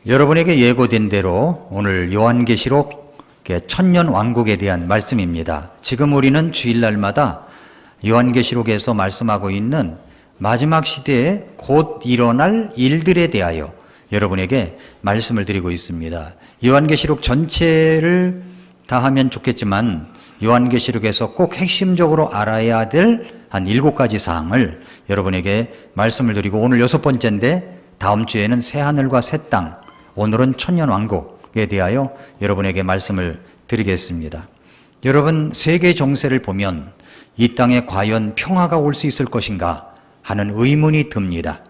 여러분에게 예고된 대로 오늘 요한계시록 천년왕국에 대한 말씀입니다. 지금 우리는 주일날마다 요한계시록에서 말씀하고 있는 마지막 시대에 곧 일어날 일들에 대하여 여러분에게 말씀을 드리고 있습니다. 요한계시록 전체를 다 하면 좋겠지만 요한계시록에서 꼭 핵심적으로 알아야 될 한 7가지 사항을 여러분에게 말씀을 드리고, 오늘 6번째인데 다음 주에는 새하늘과 새 땅, 오늘은 천년왕국에 대하여 여러분에게 말씀을 드리겠습니다. 여러분, 세계 정세를 보면 이 땅에 과연 평화가 올 수 있을 것인가 하는 의문이 듭니다.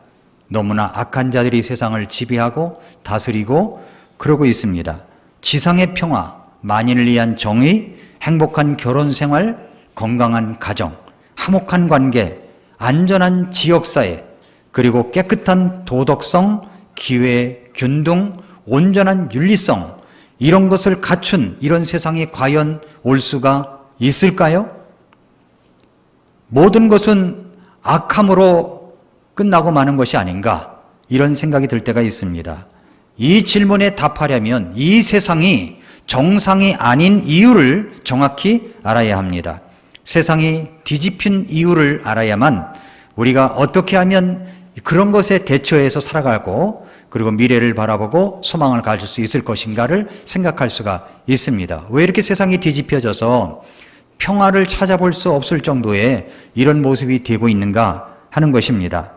너무나 악한 자들이 세상을 지배하고 다스리고 그러고 있습니다. 지상의 평화, 만인을 위한 정의, 행복한 결혼생활, 건강한 가정, 화목한 관계, 안전한 지역사회, 그리고 깨끗한 도덕성, 기회, 균등, 온전한 윤리성, 이런 것을 갖춘 이런 세상이 과연 올 수가 있을까요? 모든 것은 악함으로 끝나고 마는 것이 아닌가, 이런 생각이 들 때가 있습니다. 이 질문에 답하려면 이 세상이 정상이 아닌 이유를 정확히 알아야 합니다. 세상이 뒤집힌 이유를 알아야만 우리가 어떻게 하면 그런 것에 대처해서 살아가고, 그리고 미래를 바라보고 소망을 가질 수 있을 것인가를 생각할 수가 있습니다. 왜 이렇게 세상이 뒤집혀져서 평화를 찾아볼 수 없을 정도의 이런 모습이 되고 있는가 하는 것입니다.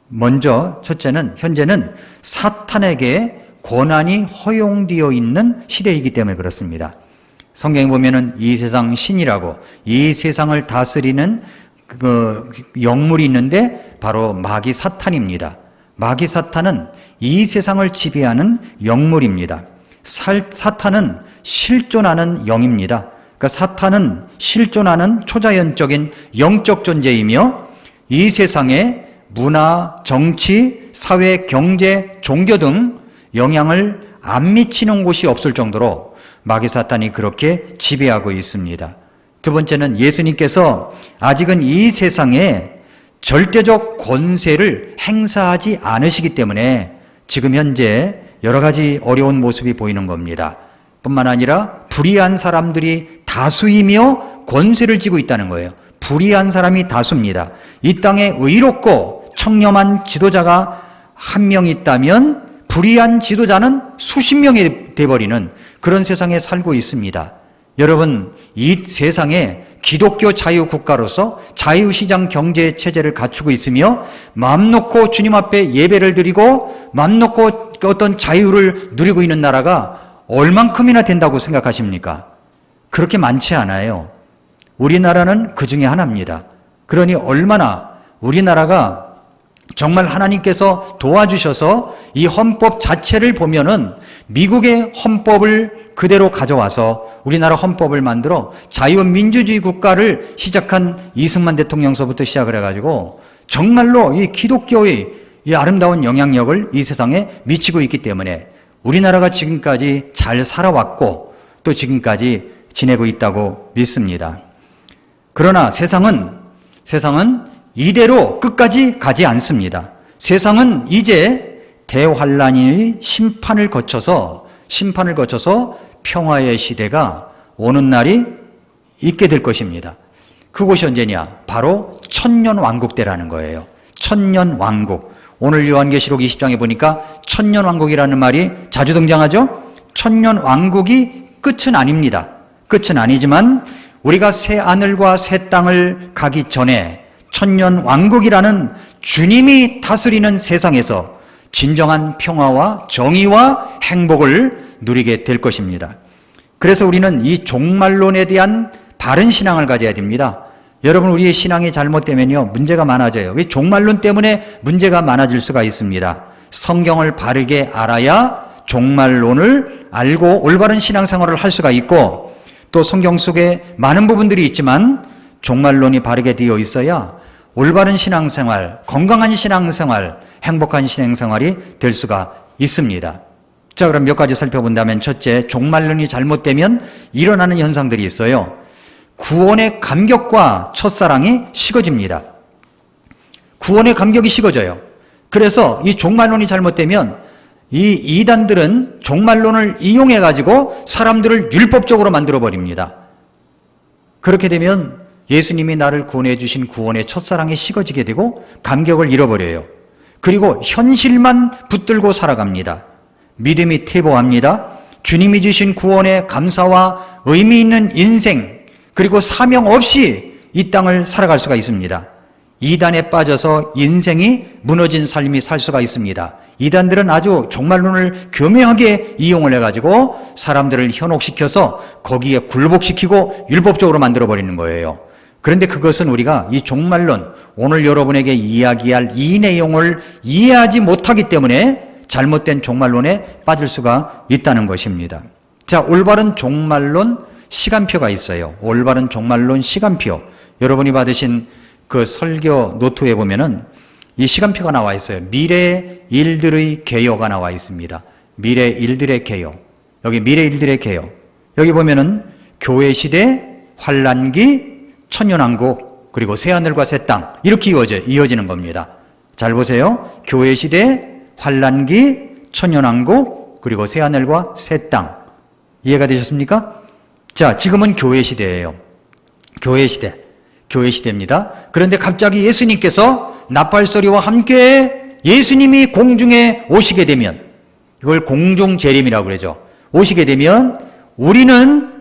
먼저 첫째는, 현재는 사탄에게 권한이 허용되어 있는 시대이기 때문에 그렇습니다. 성경에 보면은 이 세상 신이라고, 이 세상을 다스리는 그 영물이 있는데 바로 마귀 사탄입니다. 마귀 사탄은 이 세상을 지배하는 영물입니다. 사탄은 실존하는 영입니다. 그러니까 사탄은 실존하는 초자연적인 영적 존재이며, 이 세상에 문화, 정치, 사회, 경제, 종교 등 영향을 안 미치는 곳이 없을 정도로 마귀 사탄이 그렇게 지배하고 있습니다. 두 번째는, 예수님께서 아직은 이 세상에 절대적 권세를 행사하지 않으시기 때문에 지금 현재 여러 가지 어려운 모습이 보이는 겁니다. 뿐만 아니라 불의한 사람들이 다수이며 권세를 쥐고 있다는 거예요. 불의한 사람이 다수입니다. 이 땅에 의롭고 청렴한 지도자가 한 명 있다면 불의한 지도자는 수십 명이 돼버리는 그런 세상에 살고 있습니다. 여러분, 이 세상에 기독교 자유국가로서 자유시장 경제체제를 갖추고 있으며 마음 놓고 주님 앞에 예배를 드리고 마음 놓고 어떤 자유를 누리고 있는 나라가 얼만큼이나 된다고 생각하십니까? 그렇게 많지 않아요. 우리나라는 그 중에 하나입니다. 그러니 얼마나 우리나라가 정말 하나님께서 도와주셔서 이 헌법 자체를 보면은 미국의 헌법을 그대로 가져와서 우리나라 헌법을 만들어 자유민주주의 국가를 시작한 이승만 대통령서부터 시작을 해가지고 정말로 이 기독교의 이 아름다운 영향력을 이 세상에 미치고 있기 때문에 우리나라가 지금까지 잘 살아왔고 또 지금까지 지내고 있다고 믿습니다. 그러나 세상은 이대로 끝까지 가지 않습니다. 세상은 이제 대환란의 심판을 거쳐서 평화의 시대가 오는 날이 있게 될 것입니다. 그곳이 언제냐? 바로 천년왕국 때라는 거예요. 천년왕국. 오늘 요한계시록 20장에 보니까 천년왕국이라는 말이 자주 등장하죠? 천년왕국이 끝은 아닙니다. 끝은 아니지만 우리가 새 하늘과 새 땅을 가기 전에 천년왕국이라는 주님이 다스리는 세상에서 진정한 평화와 정의와 행복을 누리게 될 것입니다. 그래서 우리는 이 종말론에 대한 바른 신앙을 가져야 됩니다. 여러분, 우리의 신앙이 잘못되면요, 문제가 많아져요. 왜? 종말론 때문에 문제가 많아질 수가 있습니다. 성경을 바르게 알아야 종말론을 알고 올바른 신앙생활을 할 수가 있고, 또 성경 속에 많은 부분들이 있지만 종말론이 바르게 되어 있어야 올바른 신앙생활, 건강한 신앙생활, 행복한 신앙생활이 될 수가 있습니다. 자, 그럼 몇 가지 살펴본다면, 첫째, 종말론이 잘못되면 일어나는 현상들이 있어요. 구원의 감격과 첫사랑이 식어집니다. 구원의 감격이 식어져요. 그래서 이 종말론이 잘못되면 이 이단들은 종말론을 이용해 가지고 사람들을 율법적으로 만들어 버립니다. 그렇게 되면 예수님이 나를 구원해 주신 구원의 첫사랑이 식어지게 되고 감격을 잃어버려요. 그리고 현실만 붙들고 살아갑니다. 믿음이 퇴보합니다. 주님이 주신 구원의 감사와 의미 있는 인생, 그리고 사명 없이 이 땅을 살아갈 수가 있습니다. 이단에 빠져서 인생이 무너진 삶이 살 수가 있습니다. 이단들은 아주 종말론을 교묘하게 이용을 해가지고 사람들을 현혹시켜서 거기에 굴복시키고 율법적으로 만들어버리는 거예요. 그런데 그것은 우리가 이 종말론, 오늘 여러분에게 이야기할 이 내용을 이해하지 못하기 때문에 잘못된 종말론에 빠질 수가 있다는 것입니다. 자, 올바른 종말론 시간표가 있어요. 올바른 종말론 시간표. 여러분이 받으신 그 설교 노트에 보면은 이 시간표가 나와 있어요. 미래 일들의 개요가 나와 있습니다. 미래 일들의 개요. 여기 미래 일들의 개요. 여기 보면은 교회 시대, 환란기, 천년왕국, 그리고 새하늘과 새 땅, 이렇게 이어지는 겁니다. 잘 보세요. 교회 시대, 환란기, 천년왕국, 그리고 새하늘과 새 땅. 이해가 되셨습니까? 자, 지금은 교회 시대예요. 교회 시대입니다. 그런데 갑자기 예수님께서 나팔소리와 함께 예수님이 공중에 오시게 되면, 이걸 공중재림이라고 그러죠. 오시게 되면 우리는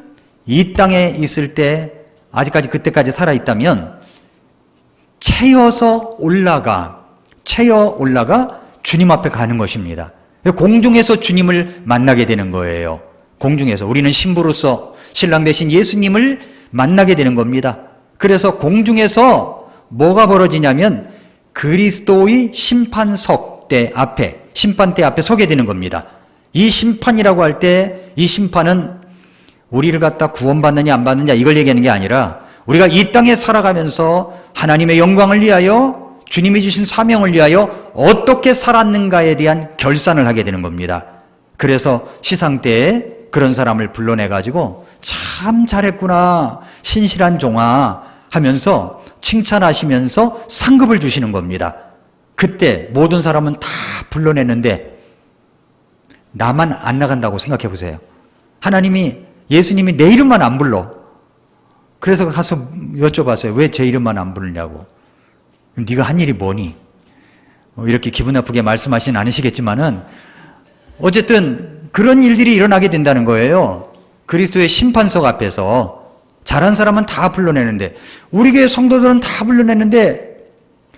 이 땅에 있을 때, 아직까지 그때까지 살아있다면 채어 올라가 주님 앞에 가는 것입니다. 공중에서 주님을 만나게 되는 거예요. 공중에서 우리는 신부로서 신랑 되신 예수님을 만나게 되는 겁니다. 그래서 공중에서 뭐가 벌어지냐면 그리스도의 심판대 앞에 서게 되는 겁니다. 이 심판이라고 할 때 이 심판은 우리를 갖다 구원받느냐 안 받느냐 이걸 얘기하는 게 아니라 우리가 이 땅에 살아가면서 하나님의 영광을 위하여, 주님이 주신 사명을 위하여 어떻게 살았는가에 대한 결산을 하게 되는 겁니다. 그래서 시상 때에 그런 사람을 불러내가지고 참 잘했구나, 신실한 종아 하면서 칭찬하시면서 상급을 주시는 겁니다. 그때 모든 사람은 다 불러내는데 나만 안 나간다고 생각해 보세요. 예수님이 내 이름만 안 불러. 그래서 가서 여쭤봤어요. 왜 제 이름만 안 부르냐고. 네가 한 일이 뭐니? 이렇게 기분 나쁘게 말씀하시진 않으시겠지만은 어쨌든 그런 일들이 일어나게 된다는 거예요. 그리스도의 심판석 앞에서 잘한 사람은 다 불러내는데, 우리 교회 성도들은 다 불러내는데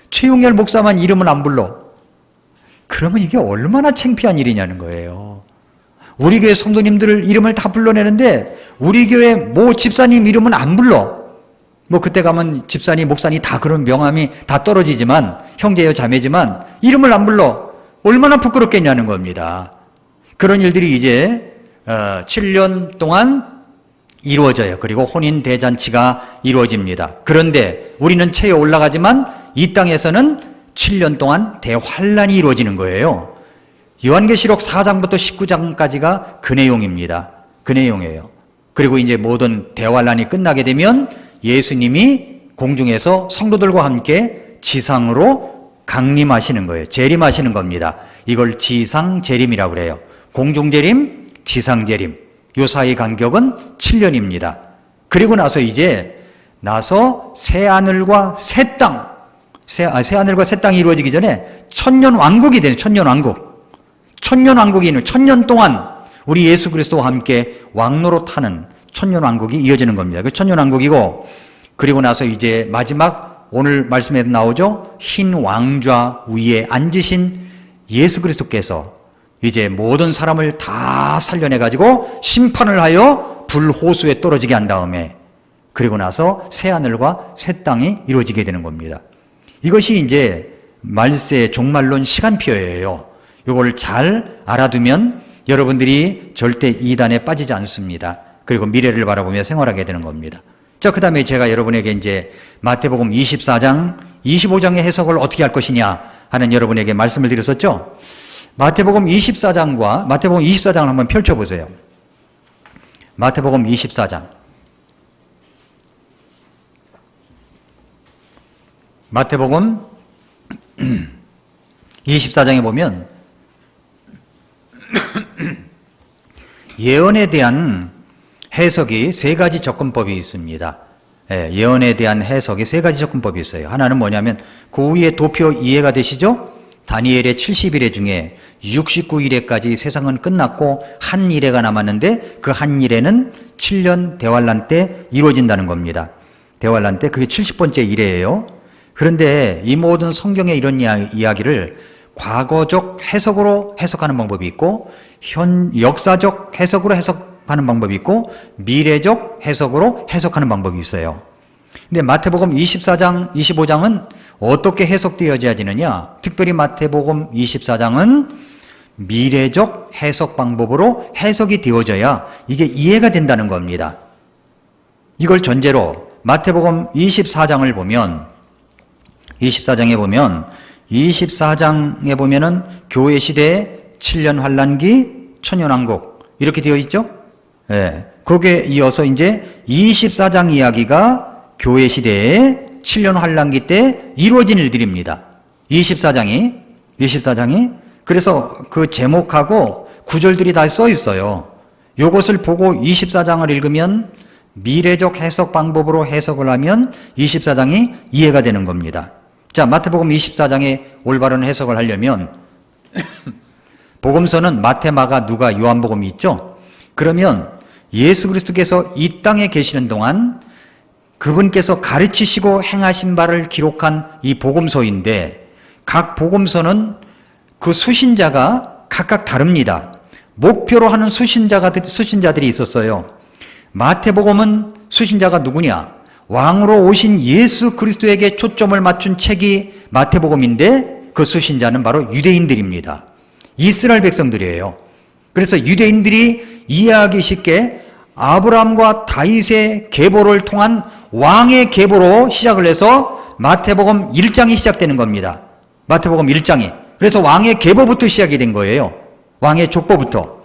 최용열 목사만 이름은 안 불러. 그러면 이게 얼마나 창피한 일이냐는 거예요. 우리 교회 성도님들 이름을 다 불러내는데 우리 교회 모 집사님 이름은 안 불러. 뭐 그때 가면 집사님, 목사님 다 그런 명함이 다 떨어지지만, 형제요 자매지만 이름을 안 불러. 얼마나 부끄럽겠냐는 겁니다. 그런 일들이 이제 7년 동안 이루어져요. 그리고 혼인 대잔치가 이루어집니다. 그런데 우리는 채에 올라가지만 이 땅에서는 7년 동안 대환란이 이루어지는 거예요. 요한계시록 4장부터 19장까지가 그 내용입니다. 그 내용이에요. 그리고 이제 모든 대환란이 끝나게 되면 예수님이 공중에서 성도들과 함께 지상으로 강림하시는 거예요. 재림하시는 겁니다. 이걸 지상재림이라고 그래요. 공중재림, 지상재림. 요 사이 간격은 7년입니다. 그리고 나서 새하늘과 새 땅, 새하늘과 새 땅이 이루어지기 전에 천년왕국이 되는, 천년왕국이 있는, 천년 동안 우리 예수 그리스도와 함께 왕노릇하는 천년왕국이 이어지는 겁니다. 그 천년왕국이고, 그리고 나서 이제 마지막 오늘 말씀에도 나오죠. 흰 왕좌 위에 앉으신 예수 그리스도께서 이제 모든 사람을 다 살려내가지고 심판을 하여 불호수에 떨어지게 한 다음에, 그리고 나서 새하늘과 새 땅이 이루어지게 되는 겁니다. 이것이 이제 말세 종말론 시간표예요. 이걸 잘 알아두면 여러분들이 절대 이단에 빠지지 않습니다. 그리고 미래를 바라보며 생활하게 되는 겁니다. 자, 그 다음에 제가 여러분에게 이제 마태복음 24장, 25장의 해석을 어떻게 할 것이냐 하는 여러분에게 말씀을 드렸었죠. 마태복음 24장을 한번 펼쳐보세요. 마태복음 24장. 마태복음 24장에 보면 예언에 대한 해석이 세 가지 접근법이 있습니다. 예언에 대한 해석이 세 가지 접근법이 있어요. 하나는 뭐냐면 그 위에 도표 이해가 되시죠? 다니엘의 70일에 중에 69일에까지 세상은 끝났고 한 일회가 남았는데 그 한 일회는 7년 대환란 때 이루어진다는 겁니다. 대환란 때 그게 70번째 일회예요. 그런데 이 모든 성경의 이런 이야기를 과거적 해석으로 해석하는 방법이 있고 역사적 해석으로 해석하는 방법이 있고 미래적 해석으로 해석하는 방법이 있어요. 근데 마태복음 24장, 25장은 어떻게 해석되어져야 특별히 마태복음 24장은 미래적 해석 방법으로 해석이 되어져야 이게 이해가 된다는 겁니다. 이걸 전제로 마태복음 24장을 보면 24장에 보면은 교회 시대에 7년 환란기, 천년왕국 이렇게 되어 있죠? 거기에 이어서 이제 24장 이야기가 교회 시대에 7년 환란기 때 이루어진 일들입니다. 24장이 그래서 그 제목하고 구절들이 다 써 있어요. 이것을 보고 24장을 읽으면 미래적 해석 방법으로 해석을 하면 24장이 이해가 되는 겁니다. 자, 마태복음 24장의 올바른 해석을 하려면 복음서는 마태, 마가, 누가, 요한복음이 있죠? 그러면 예수 그리스도께서 이 땅에 계시는 동안 그분께서 가르치시고 행하신 바를 기록한 이 복음서인데 각 복음서는 그 수신자가 각각 다릅니다. 목표로 하는 수신자들이 있었어요. 마태복음은 수신자가 누구냐? 왕으로 오신 예수 그리스도에게 초점을 맞춘 책이 마태복음인데 그 수신자는 바로 유대인들입니다. 이스라엘 백성들이에요. 그래서 유대인들이 이해하기 쉽게 아브라함과 다윗의 계보를 통한 왕의 계보로 시작을 해서 마태복음 1장이 시작되는 겁니다. 마태복음 1장이. 그래서 왕의 계보부터 시작이 된 거예요. 왕의 족보부터.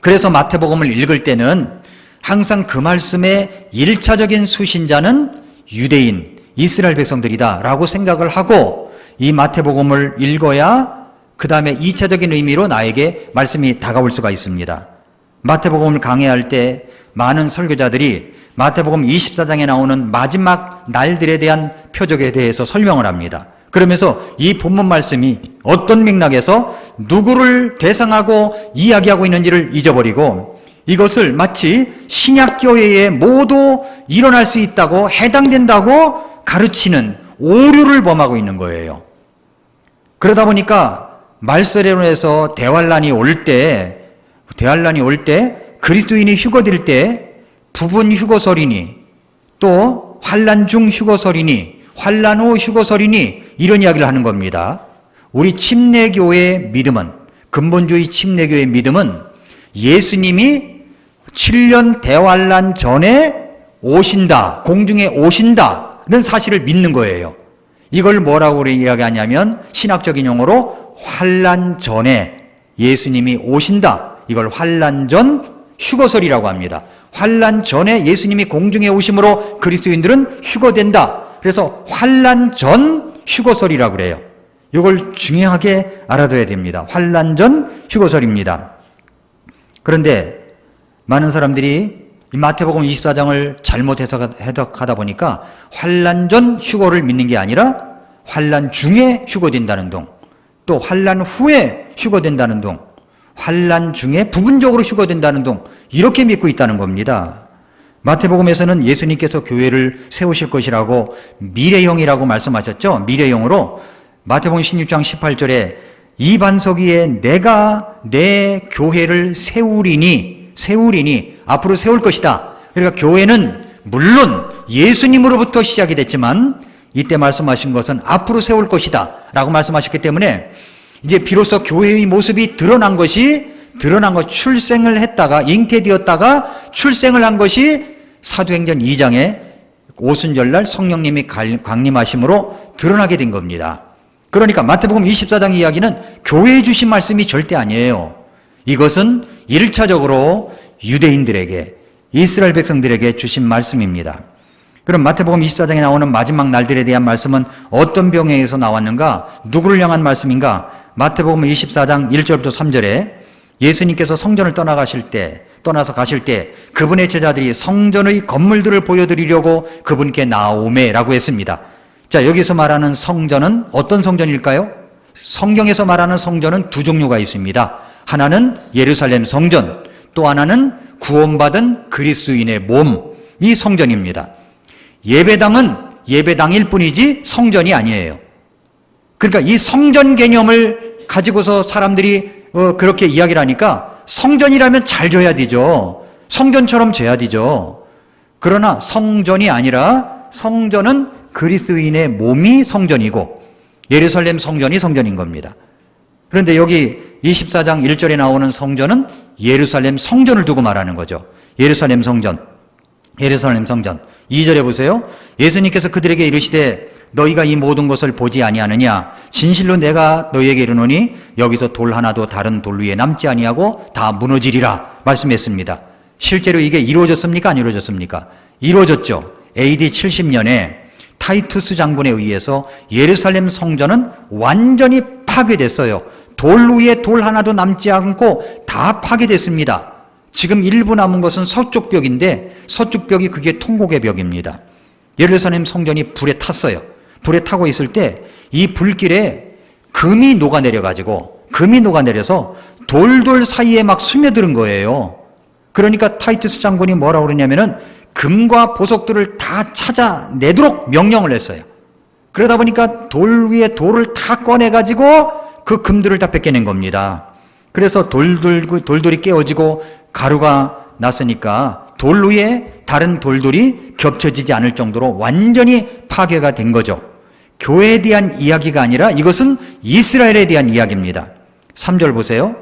그래서 마태복음을 읽을 때는 항상 그 말씀의 1차적인 수신자는 유대인, 이스라엘 백성들이다라고 생각을 하고 이 마태복음을 읽어야 그 다음에 2차적인 의미로 나에게 말씀이 다가올 수가 있습니다. 마태복음을 강해할 때 많은 설교자들이 마태복음 24장에 나오는 마지막 날들에 대한 표적에 대해서 설명을 합니다. 그러면서 이 본문 말씀이 어떤 맥락에서 누구를 대상하고 이야기하고 있는지를 잊어버리고 이것을 마치 신약교회에 모두 일어날 수 있다고 해당된다고 가르치는 오류를 범하고 있는 거예요. 그러다 보니까 말세례론에서 대환란이 올 때 그리스도인이 휴거될 때 부분 휴거설이니 또 환란 중 휴거설이니 환란 후 휴거설이니 이런 이야기를 하는 겁니다. 우리 침례교회의 믿음은 근본주의 침례교회의 믿음은 예수님이 7년 대환란 전에 오신다, 공중에 오신다는 사실을 믿는 거예요. 이걸 뭐라고 우리 이야기하냐면 신학적인 용어로 환란 전에 예수님이 오신다. 이걸 환란 전 휴거설이라고 합니다. 환란 전에 예수님이 공중에 오심으로 그리스도인들은 휴거된다. 그래서 환란 전 휴거설이라고 그래요. 이걸 중요하게 알아둬야 됩니다. 환란 전 휴거설입니다. 그런데 많은 사람들이 이 마태복음 24장을 잘못 해석하다 보니까 환란 전 휴거를 믿는 게 아니라 환란 중에 휴거된다는 동, 또 환란 후에 휴거된다는 동, 환란 중에 부분적으로 휴거된다는 동 이렇게 믿고 있다는 겁니다. 마태복음에서는 예수님께서 교회를 세우실 것이라고 미래형이라고 말씀하셨죠. 미래형으로 마태복음 16장 18절에 이 반석 위에 내가 내 교회를 세우리니 앞으로 세울 것이다. 그러니까 교회는 물론 예수님으로부터 시작이 됐지만 이때 말씀하신 것은 앞으로 세울 것이다 라고 말씀하셨기 때문에 이제 비로소 교회의 모습이 드러난 것, 출생을 했다가 잉태되었다가 출생을 한 것이 사도행전 2장에 오순절날 성령님이 강림하심으로 드러나게 된 겁니다. 그러니까 마태복음 24장 이야기는 교회에 주신 말씀이 절대 아니에요. 이것은 1차적으로 유대인들에게, 이스라엘 백성들에게 주신 말씀입니다. 그럼 마태복음 24장에 나오는 마지막 날들에 대한 말씀은 어떤 병행에서 나왔는가? 누구를 향한 말씀인가? 마태복음 24장 1절부터 3절에 예수님께서 성전을 떠나서 가실 때 그분의 제자들이 성전의 건물들을 보여드리려고 그분께 나오매라고 했습니다. 자, 여기서 말하는 성전은 어떤 성전일까요? 성경에서 말하는 성전은 두 종류가 있습니다. 하나는 예루살렘 성전, 또 하나는 구원받은 그리스도인의 몸이 성전입니다. 예배당은 예배당일 뿐이지 성전이 아니에요. 그러니까 이 성전 개념을 가지고서 사람들이 그렇게 이야기를 하니까 성전이라면 잘 줘야 되죠. 성전처럼 줘야 되죠. 그러나 성전이 아니라 성전은 그리스도인의 몸이 성전이고 예루살렘 성전이 성전인 겁니다. 그런데 여기 24장 1절에 나오는 성전은 예루살렘 성전을 두고 말하는 거죠. 예루살렘 성전. 2절에 보세요. 예수님께서 그들에게 이르시되 너희가 이 모든 것을 보지 아니하느냐? 진실로 내가 너희에게 이르노니 여기서 돌 하나도 다른 돌 위에 남지 아니하고 다 무너지리라 말씀했습니다. 실제로 이게 이루어졌습니까? 안 이루어졌습니까? 이루어졌죠. AD 70년에 타이투스 장군에 의해서 예루살렘 성전은 완전히 파괴됐어요. 돌 위에 돌 하나도 남지 않고 다 파괴됐습니다. 지금 일부 남은 것은 서쪽 벽인데 서쪽 벽이 그게 통곡의 벽입니다. 예루살렘 성전이 불에 탔어요. 불에 타고 있을 때 이 불길에 금이 녹아내려서 돌돌 사이에 막 스며드는 거예요. 그러니까 타이투스 장군이 뭐라고 그러냐면은 금과 보석들을 다 찾아내도록 명령을 했어요. 그러다 보니까 돌 위에 돌을 다 꺼내가지고 그 금들을 다 뺏겨낸 겁니다. 그래서 돌돌이 깨어지고 가루가 났으니까 돌 위에 다른 돌돌이 겹쳐지지 않을 정도로 완전히 파괴가 된 거죠. 교회에 대한 이야기가 아니라 이것은 이스라엘에 대한 이야기입니다. 3절 보세요.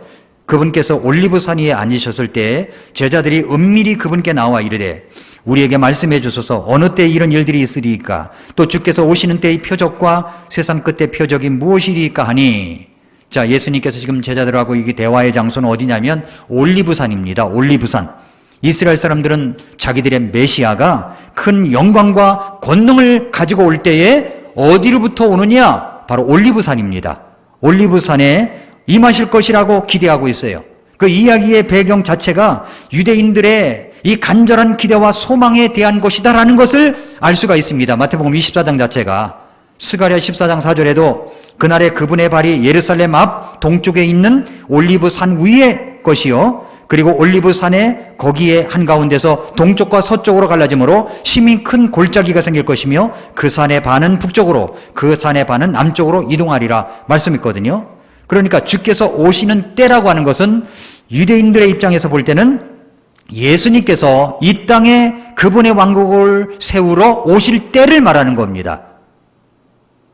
그분께서 올리브산 위에 앉으셨을 때 제자들이 은밀히 그분께 나와 이르되 우리에게 말씀해 주소서 어느 때에 이런 일들이 있으리이까 또 주께서 오시는 때의 표적과 세상 끝의 표적이 무엇이리이까 하니. 자, 예수님께서 지금 제자들하고 이게 대화의 장소는 어디냐면 올리브산입니다. 올리브산. 이스라엘 사람들은 자기들의 메시아가 큰 영광과 권능을 가지고 올 때에 어디로부터 오느냐? 바로 올리브산입니다. 올리브산에 임하실 것이라고 기대하고 있어요. 그 이야기의 배경 자체가 유대인들의 이 간절한 기대와 소망에 대한 것이다라는 것을 알 수가 있습니다. 마태복음 24장 자체가 스가랴 14장 4절에도 그날에 그분의 발이 예루살렘 앞 동쪽에 있는 올리브산 위의 것이요 그리고 올리브산에 거기에 한가운데서 동쪽과 서쪽으로 갈라지므로 심히 큰 골짜기가 생길 것이며 그 산의 반은 북쪽으로 그 산의 반은 남쪽으로 이동하리라 말씀했거든요. 그러니까 주께서 오시는 때라고 하는 것은 유대인들의 입장에서 볼 때는 예수님께서 이 땅에 그분의 왕국을 세우러 오실 때를 말하는 겁니다.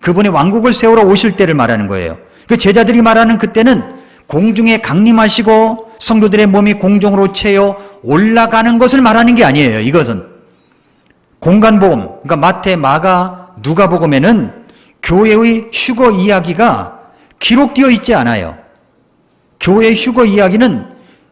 그분의 왕국을 세우러 오실 때를 말하는 거예요. 그 제자들이 말하는 그때는 공중에 강림하시고 성도들의 몸이 공중으로 채여 올라가는 것을 말하는 게 아니에요. 이것은 공간복음, 그러니까 마태, 마가, 누가복음에는 교회의 휴거 이야기가 기록되어 있지 않아요. 교회의 휴거 이야기는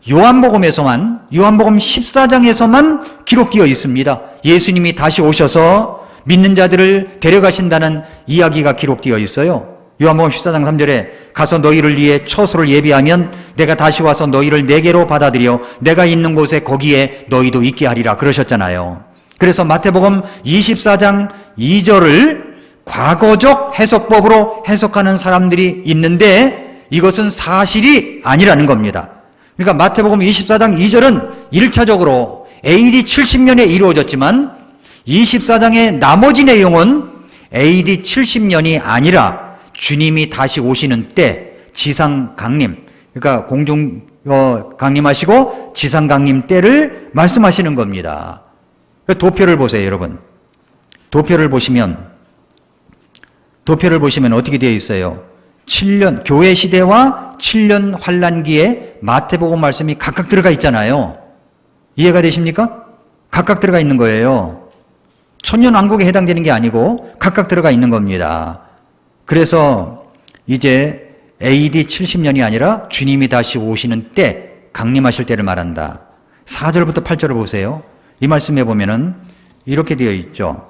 요한복음 14장에서만 기록되어 있습니다. 예수님이 다시 오셔서 믿는 자들을 데려가신다는 이야기가 기록되어 있어요. 요한복음 14장 3절에 가서 너희를 위해 처소를 예비하면 내가 다시 와서 너희를 내게로 받아들여 내가 있는 곳에 거기에 너희도 있게 하리라 그러셨잖아요. 그래서 마태복음 24장 2절을 과거적 해석법으로 해석하는 사람들이 있는데 이것은 사실이 아니라는 겁니다. 그러니까 마태복음 24장 2절은 1차적으로 AD 70년에 이루어졌지만 24장의 나머지 내용은 AD 70년이 아니라 주님이 다시 오시는 때 지상 강림, 그러니까 공중 강림하시고 지상 강림 때를 말씀하시는 겁니다. 도표를 보세요, 여러분. 도표를 보시면 어떻게 되어 있어요? 7년 교회 시대와 7년 환란기에 마태복음 말씀이 각각 들어가 있잖아요. 이해가 되십니까? 각각 들어가 있는 거예요. 천년 왕국에 해당되는 게 아니고 각각 들어가 있는 겁니다. 그래서 이제 AD 70년이 아니라 주님이 다시 오시는 때, 강림하실 때를 말한다. 4절부터 8절을 보세요. 이 말씀에 보면은 이렇게 되어 있죠.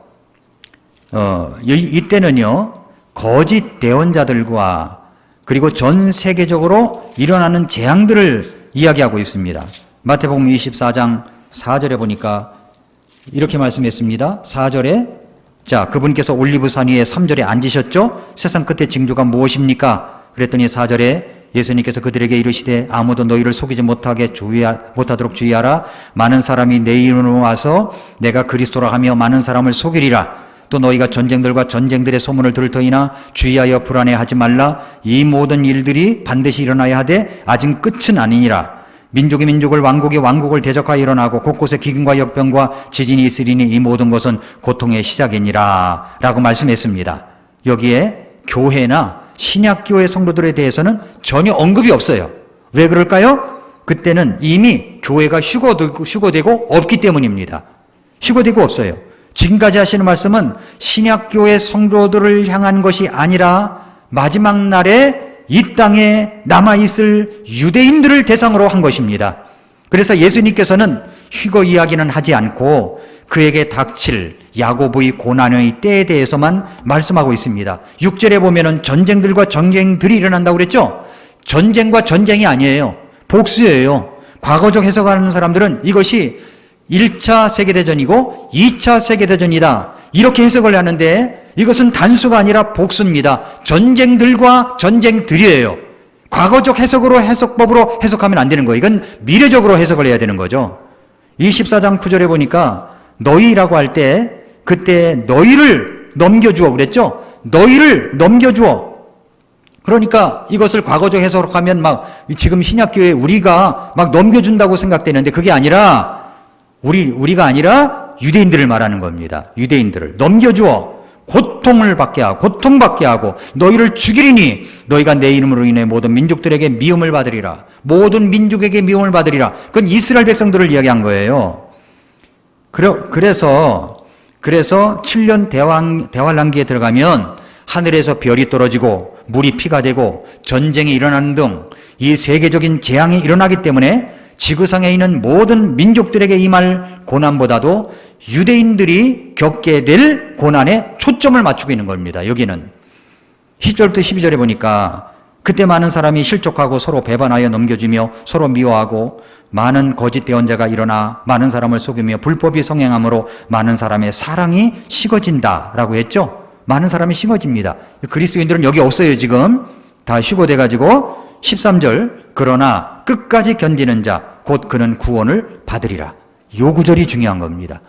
이때는요, 거짓 대언자들과 그리고 전 세계적으로 일어나는 재앙들을 이야기하고 있습니다. 마태복음 24장 4절에 보니까 이렇게 말씀했습니다. 4절에 자, 그분께서 올리브산 위에 3절에 앉으셨죠? 세상 끝의 징조가 무엇입니까? 그랬더니 4절에 예수님께서 그들에게 이르시되 아무도 너희를 속이지 못하도록 주의하라. 많은 사람이 내 이름으로 와서 내가 그리스도라 하며 많은 사람을 속이리라. 또 너희가 전쟁들과 전쟁들의 소문을 들을 터이나 주의하여 불안해하지 말라. 이 모든 일들이 반드시 일어나야 하되 아직 끝은 아니니라. 민족이 민족을 왕국이 왕국을 대적하여 일어나고 곳곳에 기근과 역병과 지진이 있으리니 이 모든 것은 고통의 시작이니라 라고 말씀했습니다. 여기에 교회나 신약교회 성도들에 대해서는 전혀 언급이 없어요. 왜 그럴까요? 그때는 이미 교회가 휴거되고 없기 때문입니다. 휴거되고 없어요. 지금까지 하시는 말씀은 신약교회 성도들을 향한 것이 아니라 마지막 날에 이 땅에 남아있을 유대인들을 대상으로 한 것입니다. 그래서 예수님께서는 휴거 이야기는 하지 않고 그에게 닥칠 야고보의 고난의 때에 대해서만 말씀하고 있습니다. 6절에 보면은 전쟁들과 전쟁들이 일어난다고 그랬죠? 전쟁과 전쟁이 아니에요. 복수예요. 과거적 해석하는 사람들은 이것이 1차 세계대전이고 2차 세계대전이다. 이렇게 해석을 하는데 이것은 단수가 아니라 복수입니다. 전쟁들과 전쟁들이에요. 과거적 해석법으로 해석하면 안 되는 거예요. 이건 미래적으로 해석을 해야 되는 거죠. 24장 9절에 보니까 너희라고 할 때 그때 너희를 넘겨주어 그랬죠? 너희를 넘겨주어. 그러니까 이것을 과거적 해석하면 막 지금 신약교회 우리가 막 넘겨준다고 생각되는데 그게 아니라 우리가 아니라 유대인들을 말하는 겁니다. 유대인들을 넘겨주어 고통받게 하고 너희를 죽이리니 너희가 내 이름으로 인해 모든 민족들에게 미움을 받으리라. 모든 민족에게 미움을 받으리라. 그건 이스라엘 백성들을 이야기한 거예요. 그래서 7년 대환란기에 들어가면 하늘에서 별이 떨어지고 물이 피가 되고 전쟁이 일어나는 등 이 세계적인 재앙이 일어나기 때문에 지구상에 있는 모든 민족들에게 임할 고난보다도 유대인들이 겪게 될 고난에 초점을 맞추고 있는 겁니다. 여기는 10절부터 12절에 보니까 그때 많은 사람이 실족하고 서로 배반하여 넘겨주며 서로 미워하고 많은 거짓 대언자가 일어나 많은 사람을 속이며 불법이 성행함으로 많은 사람의 사랑이 식어진다라고 했죠. 많은 사람이 식어집니다. 그리스도인들은 여기 없어요. 지금 다 휴거돼가지고 13절 그러나 끝까지 견디는 자 곧 그는 구원을 받으리라. 요 구절이 중요한 겁니다.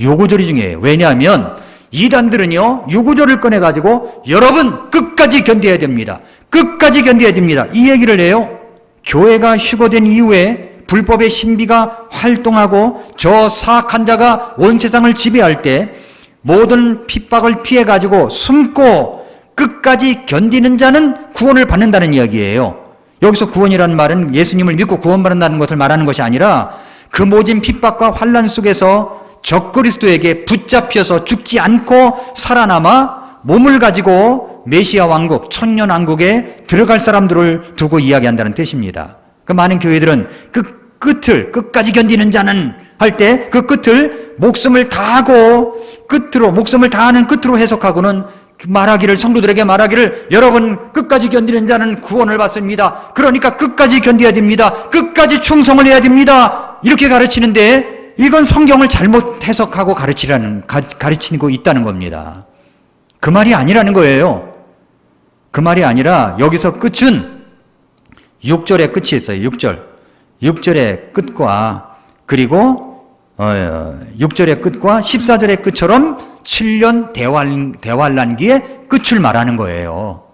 요 구절이 중요해요. 왜냐하면 이단들은요 요 구절을 꺼내가지고 여러분 끝까지 견뎌야 됩니다. 끝까지 견뎌야 됩니다. 이 얘기를 해요. 교회가 휴거된 이후에 불법의 신비가 활동하고 저 사악한 자가 온 세상을 지배할 때 모든 핍박을 피해가지고 숨고 끝까지 견디는 자는 구원을 받는다는 이야기예요. 여기서 구원이라는 말은 예수님을 믿고 구원받는다는 것을 말하는 것이 아니라 그 모진 핍박과 환난 속에서 적그리스도에게 붙잡혀서 죽지 않고 살아남아 몸을 가지고 메시아 왕국, 천년 왕국에 들어갈 사람들을 두고 이야기한다는 뜻입니다. 그 많은 교회들은 그 끝을 끝까지 견디는 자는 할 때 그 끝을 목숨을 다하고 목숨을 다하는 끝으로 해석하고는 성도들에게 말하기를 여러분 끝까지 견디는 자는 구원을 받습니다. 그러니까 끝까지 견뎌야 됩니다. 끝까지 충성을 해야 됩니다. 이렇게 가르치는데 이건 성경을 잘못 해석하고 가르치고 있다는 겁니다. 그 말이 아니라는 거예요. 그 말이 아니라 여기서 끝은 6절의 끝이 있어요. 6절의 끝과 그리고 6절의 끝과 14절의 끝처럼 7년 대환란기의 끝을 말하는 거예요.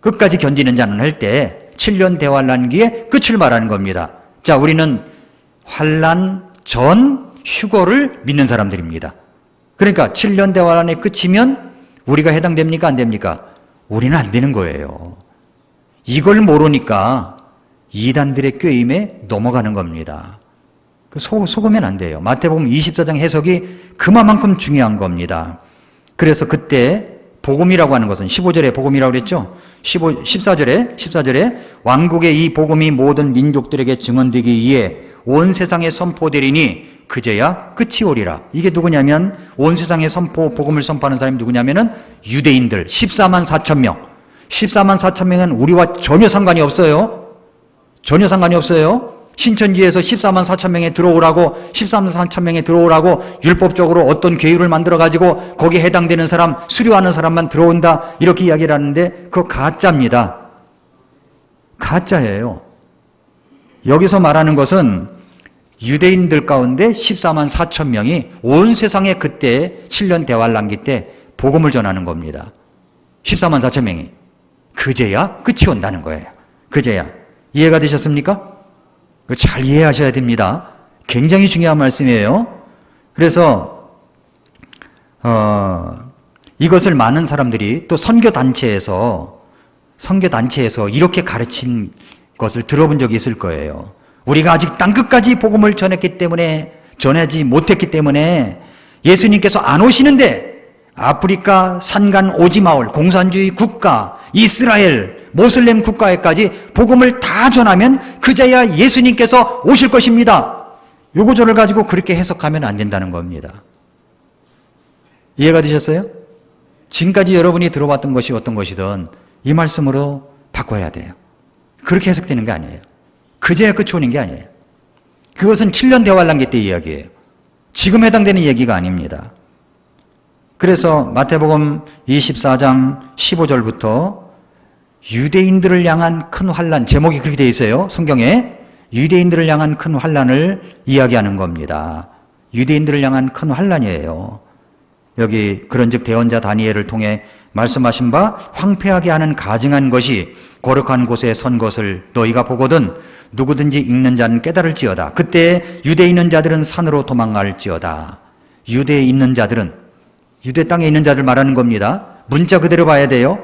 끝까지 견디는 자는 할 때 7년 대환란기의 끝을 말하는 겁니다. 자, 우리는 환란 전 휴거를 믿는 사람들입니다. 그러니까 7년 대환란의 끝이면 우리가 해당됩니까? 안 됩니까? 우리는 안 되는 거예요. 이걸 모르니까 이단들의 꾀임에 넘어가는 겁니다. 속으면 안 돼요. 마태복음 24장 해석이 그만큼 중요한 겁니다. 그래서 그때 복음이라고 하는 것은 15절에 복음이라고 그랬죠? 14절에 왕국의 이 복음이 모든 민족들에게 증언되기 위해 온 세상에 선포되리니 그제야 끝이 오리라. 이게 누구냐면 온 세상에 복음을 선포하는 사람이 누구냐면은 유대인들 14만 4천 명. 14만 4천 명은 우리와 전혀 상관이 없어요. 전혀 상관이 없어요. 신천지에서 14만 4천 명에 들어오라고 14만 4천 명에 들어오라고 율법적으로 어떤 계율을 만들어가지고 거기에 해당되는 사람, 수료하는 사람만 들어온다 이렇게 이야기를 하는데 그거 가짜입니다. 가짜예요. 여기서 말하는 것은 유대인들 가운데 14만 4천 명이 온 세상에 그때 7년 대환란기 때 복음을 전하는 겁니다. 14만 4천 명이. 그제야 끝이 온다는 거예요. 그제야. 이해가 되셨습니까? 잘 이해하셔야 됩니다. 굉장히 중요한 말씀이에요. 그래서 이것을 많은 사람들이 또 선교단체에서 이렇게 가르친 것을 들어본 적이 있을 거예요. 우리가 아직 땅끝까지 복음을 전하지 못했기 때문에 예수님께서 안 오시는데 아프리카 산간 오지마을 공산주의 국가 이스라엘 모슬렘 국가에까지 복음을 다 전하면 그제야 예수님께서 오실 것입니다. 요 구절을 가지고 그렇게 해석하면 안 된다는 겁니다. 이해가 되셨어요? 지금까지 여러분이 들어봤던 것이 어떤 것이든 이 말씀으로 바꿔야 돼요. 그렇게 해석되는 게 아니에요. 그제야 끝이 오는 게 아니에요. 그것은 7년 대환란기 때 이야기예요. 지금 해당되는 얘기가 아닙니다. 그래서 마태복음 24장 15절부터 유대인들을 향한 큰 환란, 제목이 그렇게 되어 있어요. 성경에 유대인들을 향한 큰 환란을 이야기하는 겁니다. 유대인들을 향한 큰 환란이에요. 여기 그런즉 대언자 다니엘을 통해 말씀하신 바 황폐하게 하는 가증한 것이 거룩한 곳에 선 것을 너희가 보거든 누구든지 읽는 자는 깨달을지어다. 그때 유대에 있는 자들은 산으로 도망갈지어다. 유대에 있는 자들은 유대 땅에 있는 자들 말하는 겁니다. 문자 그대로 봐야 돼요.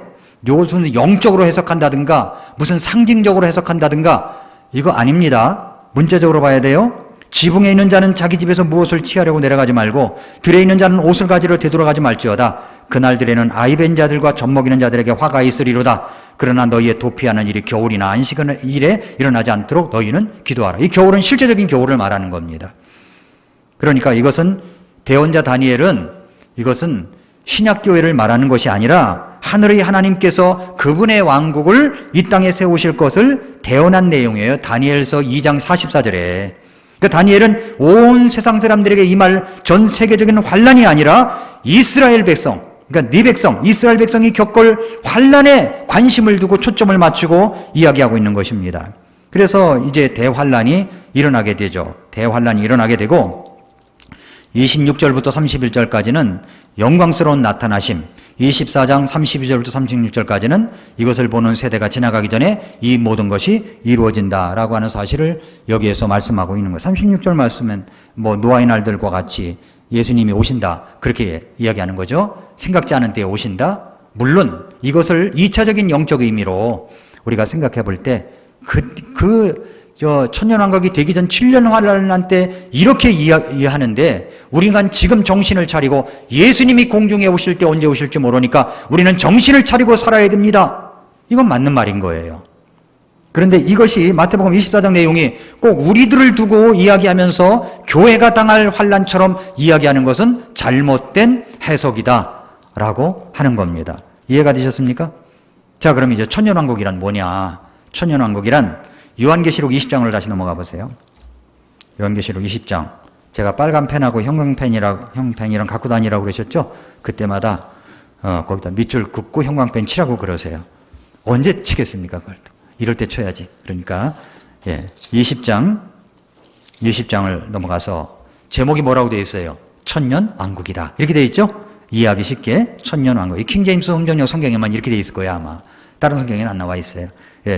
요것은 영적으로 해석한다든가 무슨 상징적으로 해석한다든가 이거 아닙니다. 문자적으로 봐야 돼요. 지붕에 있는 자는 자기 집에서 무엇을 취하려고 내려가지 말고 들에 있는 자는 옷을 가지러 되돌아가지 말지어다. 그날들에는 아이벤 자들과 젖먹이는 자들에게 화가 있으리로다. 그러나 너희의 도피하는 일이 겨울이나 안식일에 일어나지 않도록 너희는 기도하라. 이 겨울은 실제적인 겨울을 말하는 겁니다. 그러니까 이것은 대언자 다니엘은 이것은 신약교회를 말하는 것이 아니라 하늘의 하나님께서 그분의 왕국을 이 땅에 세우실 것을 대언한 내용이에요. 다니엘서 2장 44절에. 그 다니엘은 온 세상 사람들에게 이 말 전 세계적인 환란이 아니라 이스라엘 백성, 그러니까 네 백성, 이스라엘 백성이 겪을 환란에 관심을 두고 초점을 맞추고 이야기하고 있는 것입니다. 그래서 이제 대환란이 일어나게 되죠. 대환란이 일어나게 되고 26절부터 31절까지는 영광스러운 나타나심, 24장 32절부터 36절까지는 이것을 보는 세대가 지나가기 전에 이 모든 것이 이루어진다라고 하는 사실을 여기에서 말씀하고 있는 거예요. 36절 말씀은 노아의 날들과 같이 예수님이 오신다 그렇게 이야기하는 거죠. 생각지 않은 때에 오신다. 물론 이것을 2차적인 영적 의미로 우리가 생각해 볼 때 천년왕국이 되기 전 7년 환란 때 이렇게 이해하는데 우리가 지금 정신을 차리고 예수님이 공중에 오실 때 언제 오실지 모르니까 우리는 정신을 차리고 살아야 됩니다. 이건 맞는 말인 거예요. 그런데 이것이 마태복음 24장 내용이 꼭 우리들을 두고 이야기하면서 교회가 당할 환란처럼 이야기하는 것은 잘못된 해석이다라고 하는 겁니다. 이해가 되셨습니까? 자, 그럼 이제 천년왕국이란 뭐냐? 천년왕국이란 요한계시록 20장을 다시 넘어가 보세요. 요한계시록 20장. 제가 빨간 펜하고 형광펜이랑 갖고 다니라고 그러셨죠? 그때마다 거기다 밑줄 긋고 형광펜 치라고 그러세요. 언제 치겠습니까? 그걸 또. 이럴 때 쳐야지. 그러니까 20장을 넘어가서 제목이 뭐라고 되어 있어요? 천년왕국이다. 이렇게 되어 있죠? 이해하기 쉽게 천년왕국. 이 킹제임스 성경역 성경에만 이렇게 되어 있을 거예요 아마. 다른 성경에는 안 나와 있어요.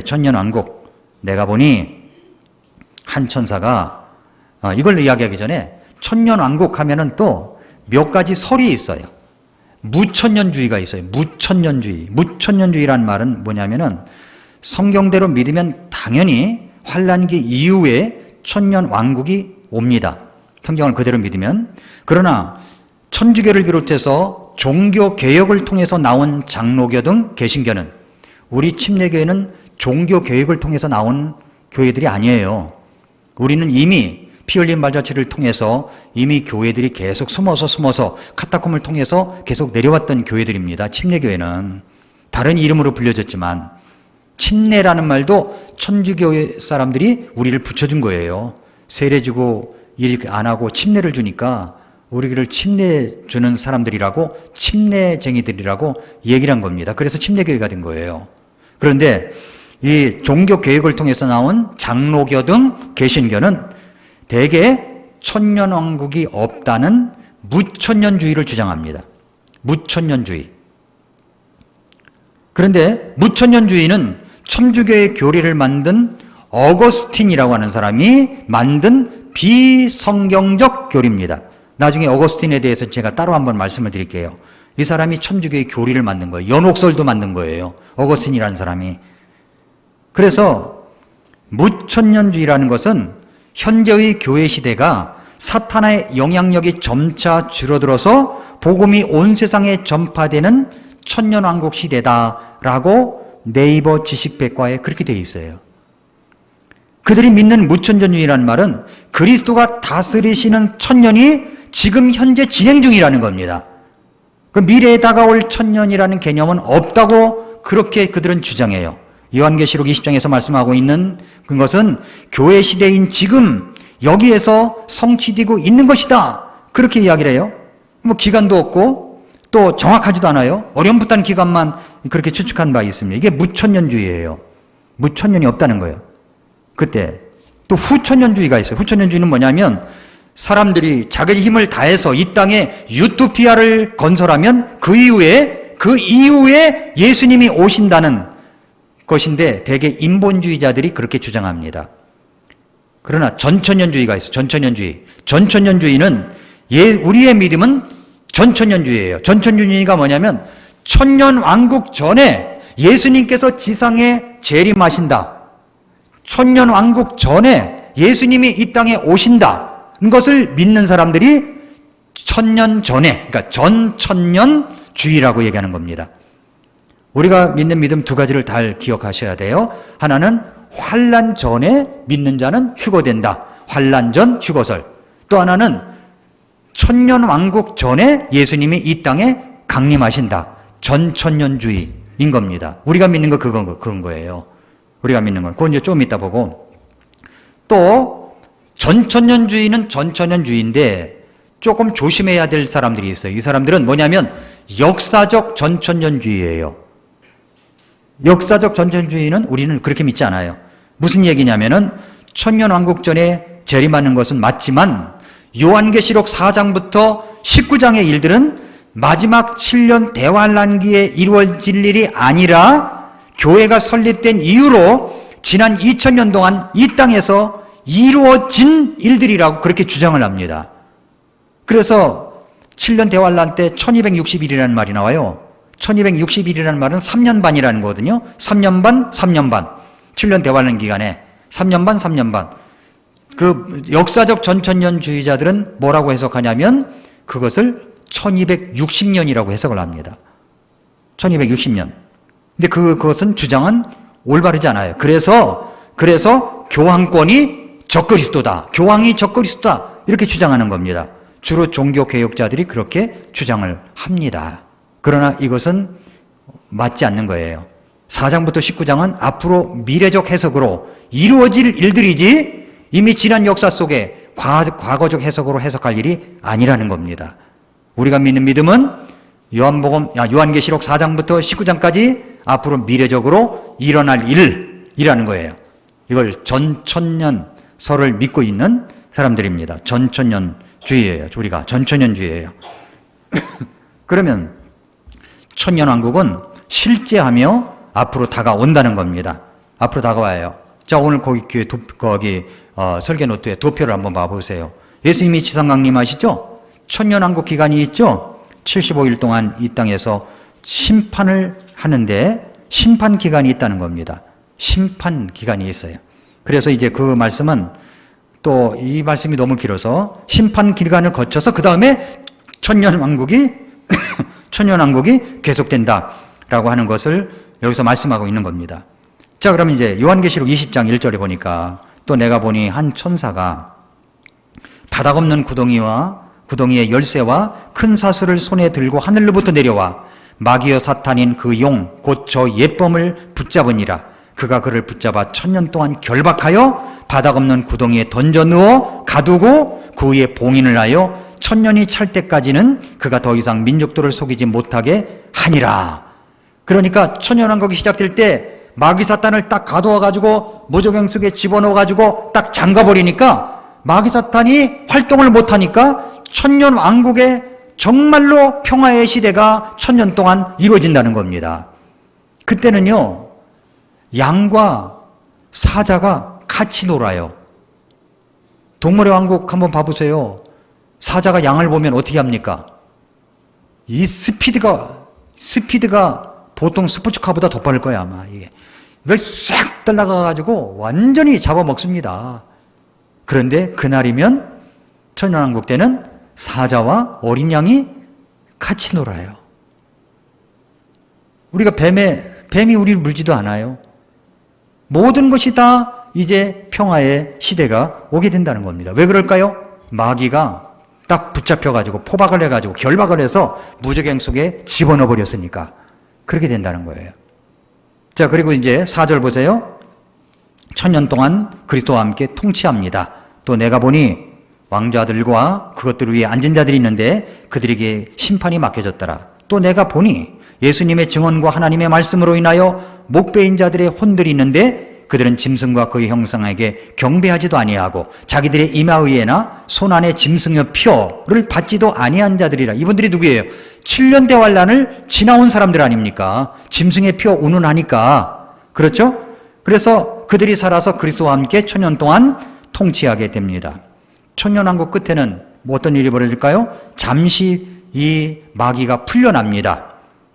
천년왕국. 내가 보니 한 천사가 이걸 이야기하기 전에 천년왕국 하면은 또 몇 가지 설이 있어요. 무천년주의가 있어요. 무천년주의. 무천년주의란 말은 뭐냐면은 성경대로 믿으면 당연히 환란기 이후에 천년왕국이 옵니다. 성경을 그대로 믿으면. 그러나 천주교를 비롯해서 종교개혁을 통해서 나온 장로교 등 개신교는 우리 침례교회는 종교개혁을 통해서 나온 교회들이 아니에요. 우리는 이미 피 흘린 발자취를 통해서 이미 교회들이 계속 숨어서 카타콤을 통해서 계속 내려왔던 교회들입니다. 침례교회는 다른 이름으로 불려졌지만 침례라는 말도 천주교 사람들이 우리를 붙여준 거예요. 세례 주고 이렇게 안 하고 침례를 주니까 우리를 침례 주는 사람들이라고 침례쟁이들이라고 얘기를 한 겁니다. 그래서 침례교회가 된 거예요. 그런데 이 종교 개혁을 통해서 나온 장로교 등 개신교는 대개 천년왕국이 없다는 무천년주의를 주장합니다. 무천년주의. 그런데 무천년주의는 천주교의 교리를 만든 어거스틴이라고 하는 사람이 만든 비성경적 교리입니다. 나중에 어거스틴에 대해서 제가 따로 한번 말씀을 드릴게요. 이 사람이 천주교의 교리를 만든 거예요. 연옥설도 만든 거예요. 어거스틴이라는 사람이. 그래서 무천년주의라는 것은 현재의 교회 시대가 사탄의 영향력이 점차 줄어들어서 복음이 온 세상에 전파되는 천년왕국 시대다라고 네이버 지식백과에 그렇게 되어 있어요. 그들이 믿는 무천년주의라는 말은 그리스도가 다스리시는 천년이 지금 현재 진행 중이라는 겁니다. 그 미래에 다가올 천년이라는 개념은 없다고 그렇게 그들은 주장해요. 요한계시록 20장에서 말씀하고 있는 그것은 교회 시대인 지금 여기에서 성취되고 있는 것이다. 그렇게 이야기를 해요. 뭐 기간도 없고 또 정확하지도 않아요. 어렴풋한 기간만 그렇게 추측한 바 있습니다. 이게 무천년주의예요. 무천년이 없다는 거예요. 그때 또 후천년주의가 있어요. 후천년주의는 뭐냐면 사람들이 자기 힘을 다해서 이 땅에 유토피아를 건설하면 그 이후에 예수님이 오신다는 것인데 대개 인본주의자들이 그렇게 주장합니다. 그러나 전천년주의가 있어요. 전천년주의. 전천년주의는 우리의 믿음은 전천년주의예요. 전천년주의가 뭐냐면 천년왕국 전에 예수님께서 지상에 재림하신다. 천년왕국 전에 예수님이 이 땅에 오신다는 것을 믿는 사람들이 천년 전에, 그러니까 전천년주의라고 얘기하는 겁니다. 우리가 믿는 믿음 두 가지를 잘 기억하셔야 돼요. 하나는 환난 전에 믿는 자는 휴거된다. 환난 전 휴거설. 또 하나는 천년왕국 전에 예수님이 이 땅에 강림하신다. 전천년주의인 겁니다. 우리가 믿는 거 그건 거예요. 우리가 믿는 건. 그건 이제 좀 이따 보고. 또 전천년주의는 전천년주의인데 조금 조심해야 될 사람들이 있어요. 이 사람들은 뭐냐면 역사적 전천년주의예요. 역사적 전천년주의는 우리는 그렇게 믿지 않아요. 무슨 얘기냐면은 천년왕국 전에 재림하는 것은 맞지만 요한계시록 4장부터 19장의 일들은 마지막 7년 대환란기에 이루어질 일이 아니라 교회가 설립된 이후로 지난 2000년 동안 이 땅에서 이루어진 일들이라고 그렇게 주장을 합니다. 그래서 7년 대환란 때 1260일이라는 말이 나와요. 1260일이라는 말은 3년 반이라는 거거든요. 3년 반, 3년 반. 7년 대환란 기간에 3년 반, 3년 반. 그 역사적 전천년주의자들은 뭐라고 해석하냐면 그것을 1260년이라고 해석을 합니다. 1260년. 근데 그것은 주장은 올바르지 않아요. 그래서 교황권이 적그리스도다. 교황이 적그리스도다. 이렇게 주장하는 겁니다. 주로 종교개혁자들이 그렇게 주장을 합니다. 그러나 이것은 맞지 않는 거예요. 4장부터 19장은 앞으로 미래적 해석으로 이루어질 일들이지 이미 지난 역사 속에 과거적 해석으로 해석할 일이 아니라는 겁니다. 우리가 믿는 믿음은 요한계시록 4장부터 19장까지 앞으로 미래적으로 일어날 일이라는 거예요. 이걸 전천년설을 믿고 있는 사람들입니다. 전천년주의예요. 우리가 전천년주의예요. 그러면 천년왕국은 실제하며 앞으로 다가온다는 겁니다. 앞으로 다가와요. 자, 오늘 거기 설계 노트에 도표를 한번 봐보세요. 예수님이 지상 강림하시죠? 천년왕국 기간이 있죠? 75일 동안 이 땅에서 심판을 하는데 심판 기간이 있다는 겁니다. 심판 기간이 있어요. 그래서 이제 그 말씀은 또 이 말씀이 너무 길어서 심판 기간을 거쳐서 그 다음에 천년왕국이 계속된다라고 하는 것을 여기서 말씀하고 있는 겁니다. 자, 그러면 이제 요한계시록 20장 1절에 보니까 또 내가 보니 한 천사가 바닥 없는 구덩이의 열쇠와 큰 사슬을 손에 들고 하늘로부터 내려와 마귀여 사탄인 그 용 곧 저 예범을 붙잡으니라. 그가 그를 붙잡아 1000년 동안 결박하여 바닥 없는 구덩이에 던져 넣어 가두고 그 위에 봉인을 하여 1000년이 찰 때까지는 그가 더 이상 민족들을 속이지 못하게 하니라. 그러니까 천년왕국이 시작될 때 마귀 사탄을 딱 가두어가지고 무저갱 속에 집어넣어가지고 딱 잠가버리니까 마귀 사탄이 활동을 못하니까 천년왕국의 정말로 평화의 시대가 1000년 동안 이루어진다는 겁니다. 그때는요, 양과 사자가 같이 놀아요. 동물의 왕국 한번 봐보세요. 사자가 양을 보면 어떻게 합니까? 이 스피드가 보통 스포츠카보다 더 빠를 거야, 아마. 이게 싹 달라가가지고 완전히 잡아먹습니다. 그런데 그날이면 천년왕국 때는 사자와 어린 양이 같이 놀아요. 우리가 뱀이 우리를 물지도 않아요. 모든 것이 다 이제 평화의 시대가 오게 된다는 겁니다. 왜 그럴까요? 마귀가 딱 붙잡혀가지고 포박을 해가지고 결박을 해서 무저갱 속에 집어넣어 버렸으니까 그렇게 된다는 거예요. 자, 그리고 이제 4절 보세요. 1000년 동안 그리스도와 함께 통치합니다. 또 내가 보니 왕자들과 그것들 위에 앉은 자들이 있는데 그들에게 심판이 맡겨졌더라. 또 내가 보니 예수님의 증언과 하나님의 말씀으로 인하여 목배인 자들의 혼들이 있는데 그들은 짐승과 그의 형상에게 경배하지도 아니하고 자기들의 이마의에나 손안에 짐승의 표를 받지도 아니한 자들이라. 이분들이 누구예요? 7년 대환란을 지나온 사람들 아닙니까? 짐승의 표 운운하니까. 그렇죠? 그래서 그들이 살아서 그리스도와 함께 1000년 동안 통치하게 됩니다. 천년왕국 끝에는 뭐 어떤 일이 벌어질까요? 잠시 이 마귀가 풀려납니다.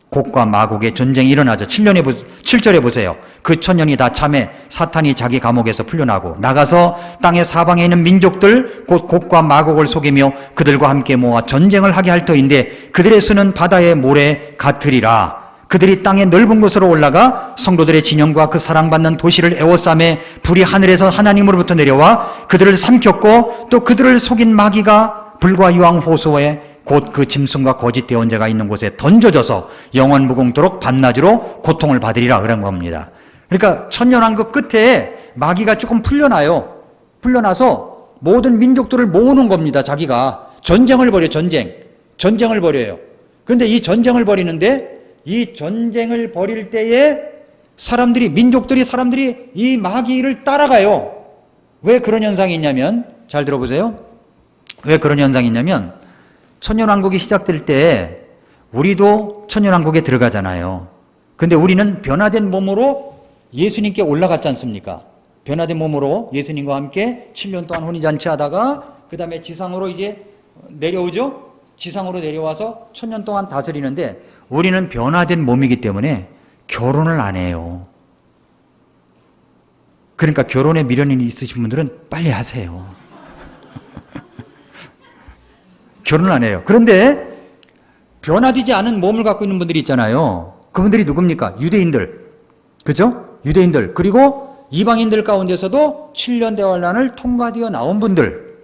곡과 마곡의 전쟁이 일어나죠. 7절에 보세요. 그 1000년이 다 참에 사탄이 자기 감옥에서 풀려나고 나가서 땅의 사방에 있는 민족들 곧 곡과 마곡을 속이며 그들과 함께 모아 전쟁을 하게 할 터인데 그들의 수는 바다의 모래 같으리라. 그들이 땅의 넓은 곳으로 올라가 성도들의 진영과 그 사랑받는 도시를 에워싸매 불이 하늘에서 하나님으로부터 내려와 그들을 삼켰고 또 그들을 속인 마귀가 불과 유황 호수에 곧 그 짐승과 거짓 대언자가 있는 곳에 던져져서 영원 무궁토록 밤낮으로 고통을 받으리라 그런 겁니다. 그러니까 천년왕국 끝에 마귀가 조금 풀려나요. 풀려나서 모든 민족들을 모으는 겁니다. 자기가 전쟁을 벌여요. 전쟁을 벌여요. 그런데 이 전쟁을 벌이는데 이 전쟁을 벌일 때에 민족들이 이 마귀를 따라가요. 왜 그런 현상이 있냐면, 잘 들어보세요. 왜 그런 현상이 있냐면, 천년왕국이 시작될 때 우리도 천년왕국에 들어가잖아요. 근데 우리는 변화된 몸으로 예수님께 올라갔지 않습니까? 변화된 몸으로 예수님과 함께 7년 동안 혼인잔치 하다가 그 다음에 지상으로 이제 내려오죠? 지상으로 내려와서 1000년 동안 다스리는데 우리는 변화된 몸이기 때문에 결혼을 안 해요. 그러니까 결혼에 미련이 있으신 분들은 빨리 하세요. 결혼을 안 해요. 그런데 변화되지 않은 몸을 갖고 있는 분들이 있잖아요. 그분들이 누굽니까? 유대인들. 그죠? 유대인들. 그리고 이방인들 가운데서도 7년 대환란을 통과되어 나온 분들.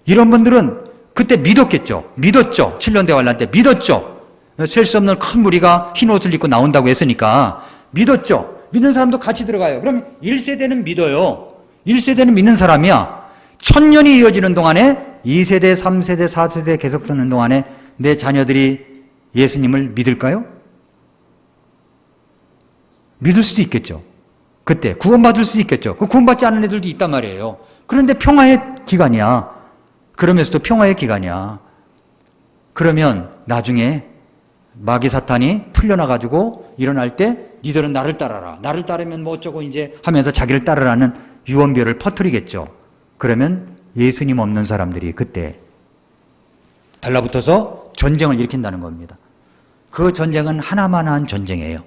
이런 분들은 그때 믿었겠죠. 믿었죠. 7년 대환란 때 믿었죠. 셀 수 없는 큰 무리가 흰 옷을 입고 나온다고 했으니까 믿었죠. 믿는 사람도 같이 들어가요. 그럼 1세대는 믿어요. 1세대는 믿는 사람이야. 1000년이 이어지는 동안에 2세대, 3세대, 4세대 계속되는 동안에 내 자녀들이 예수님을 믿을까요? 믿을 수도 있겠죠. 그때 구원받을 수도 있겠죠. 그 구원받지 않은 애들도 있단 말이에요. 그런데 평화의 기간이야. 그러면서도 평화의 기간이야. 그러면 나중에 마귀 사탄이 풀려나가지고 일어날 때 니들은 나를 따라라. 나를 따르면 뭐 어쩌고 이제 하면서 자기를 따르라는 유언비어를 퍼뜨리겠죠. 그러면 예수님 없는 사람들이 그때 달라붙어서 전쟁을 일으킨다는 겁니다. 그 전쟁은 하나만한 전쟁이에요.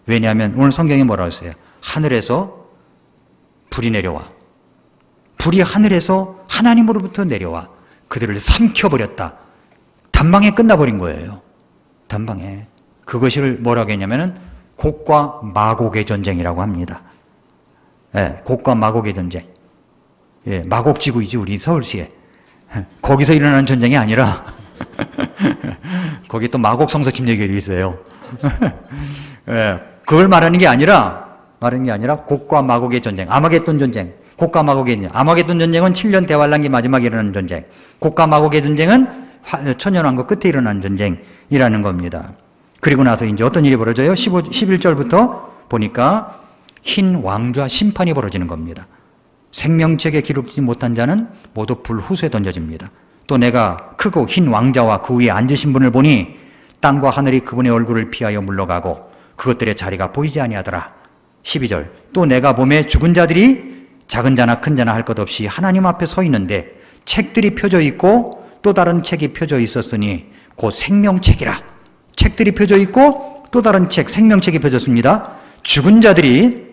왜냐하면 오늘 성경에 뭐라고 했어요? 하늘에서 불이 내려와. 불이 하늘에서 하나님으로부터 내려와 그들을 삼켜버렸다. 단방에 끝나버린 거예요. 단방에. 그것을 뭐라고 했냐면은 곡과 마곡의 전쟁이라고 합니다. 예, 곡과 마곡의 전쟁. 예, 마곡지구이지 우리 서울시에. 거기서 일어나는 전쟁이 아니라 거기 또 마곡성서 침례교회도 있어요. 예, 그걸 말하는 게 아니라 곡과 마곡의 전쟁, 아마겟돈 전쟁, 곡과 마곡의 전쟁. 아마겟돈 전쟁은 7년 대환란기 마지막에 일어나는 전쟁. 곡과 마곡의 전쟁은 천년왕국 끝에 일어나는 전쟁이라는 겁니다. 그리고 나서 이제 어떤 일이 벌어져요? 11절부터 보니까 흰 왕좌 심판이 벌어지는 겁니다. 생명책에 기록되지 못한 자는 모두 불후수에 던져집니다. 또 내가 크고 흰 왕좌와 그 위에 앉으신 분을 보니 땅과 하늘이 그분의 얼굴을 피하여 물러가고 그것들의 자리가 보이지 아니하더라. 12절 또 내가 보매 죽은 자들이 작은 자나 큰 자나 할 것 없이 하나님 앞에 서 있는데 책들이 펴져 있고 또 다른 책이 펴져 있었으니 곧 생명책이라. 책들이 펴져 있고 또 다른 책, 생명책이 펴졌습니다. 죽은 자들이